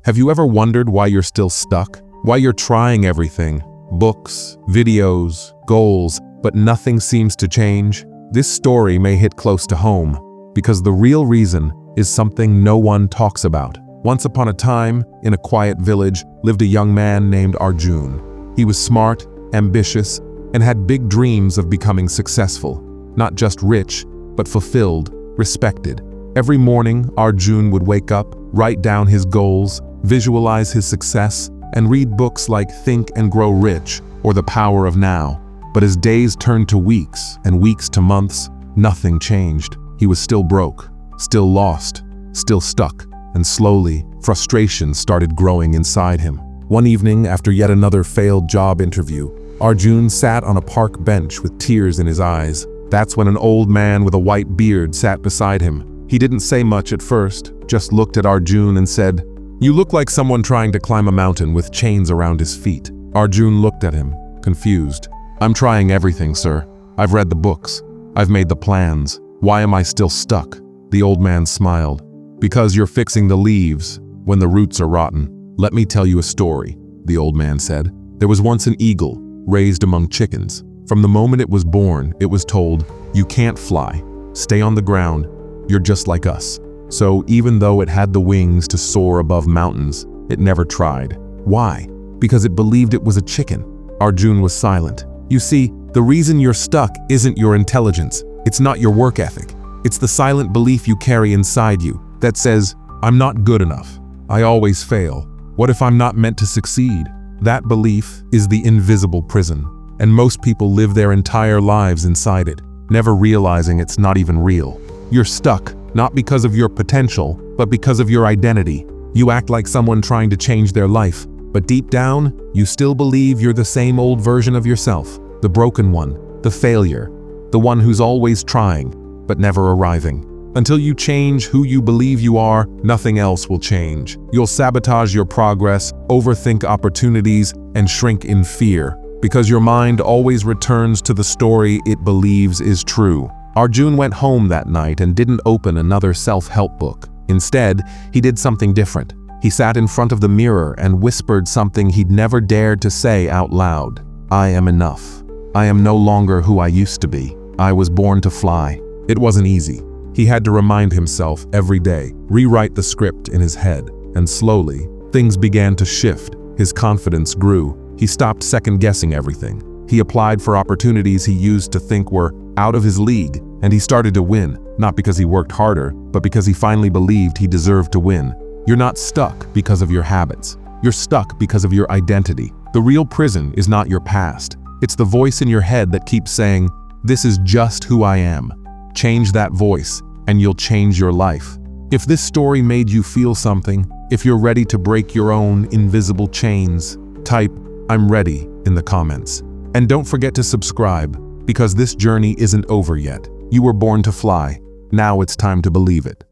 Have you ever wondered why you're still stuck? Why you're trying everything? Books, videos, goals, but nothing seems to change? This story may hit close to home, because the real reason is something no one talks about. Once upon a time, in a quiet village, lived a young man named Arjun. He was smart, ambitious, and had big dreams of becoming successful. Not just rich, but fulfilled, respected. Every morning, Arjun would wake up, write down his goals, visualize his success, and read books like Think and Grow Rich or The Power of Now. But as days turned to weeks and weeks to months, nothing changed. He was still broke, still lost, still stuck, and slowly, frustration started growing inside him. One evening, after yet another failed job interview, Arjun sat on a park bench with tears in his eyes. That's when an old man with a white beard sat beside him. He didn't say much at first, just looked at Arjun and said, "You look like someone trying to climb a mountain with chains around his feet." Arjun looked at him, confused. "I'm trying everything, sir. I've read the books. I've made the plans. Why am I still stuck?" The old man smiled. "Because you're fixing the leaves when the roots are rotten. Let me tell you a story," the old man said. "There was once an eagle raised among chickens. From the moment it was born, it was told, 'You can't fly. Stay on the ground. You're just like us.' So even though it had the wings to soar above mountains, it never tried. Why? Because it believed it was a chicken." Arjun was silent. "You see, the reason you're stuck isn't your intelligence. It's not your work ethic. It's the silent belief you carry inside you that says, 'I'm not good enough. I always fail. What if I'm not meant to succeed?' That belief is the invisible prison, and most people live their entire lives inside it, never realizing it's not even real. You're stuck, not because of your potential, but because of your identity. You act like someone trying to change their life, but deep down, you still believe you're the same old version of yourself, the broken one, the failure, the one who's always trying, but never arriving. Until you change who you believe you are, nothing else will change. You'll sabotage your progress, overthink opportunities, and shrink in fear, because your mind always returns to the story it believes is true. Arjun went home that night and didn't open another self-help book. Instead, he did something different. He sat in front of the mirror and whispered something he'd never dared to say out loud. "I am enough. I am no longer who I used to be. I was born to fly." It wasn't easy. He had to remind himself every day, rewrite the script in his head, and slowly, things began to shift. His confidence grew. He stopped second-guessing everything. He applied for opportunities he used to think were out of his league, and he started to win, not because he worked harder, but because he finally believed he deserved to win. You're not stuck because of your habits. You're stuck because of your identity. The real prison is not your past. It's the voice in your head that keeps saying, "This is just who I am." Change that voice, and you'll change your life. If this story made you feel something, if you're ready to break your own invisible chains, type "I'm ready" in the comments. And don't forget to subscribe, because this journey isn't over yet. You were born to fly. Now it's time to believe it.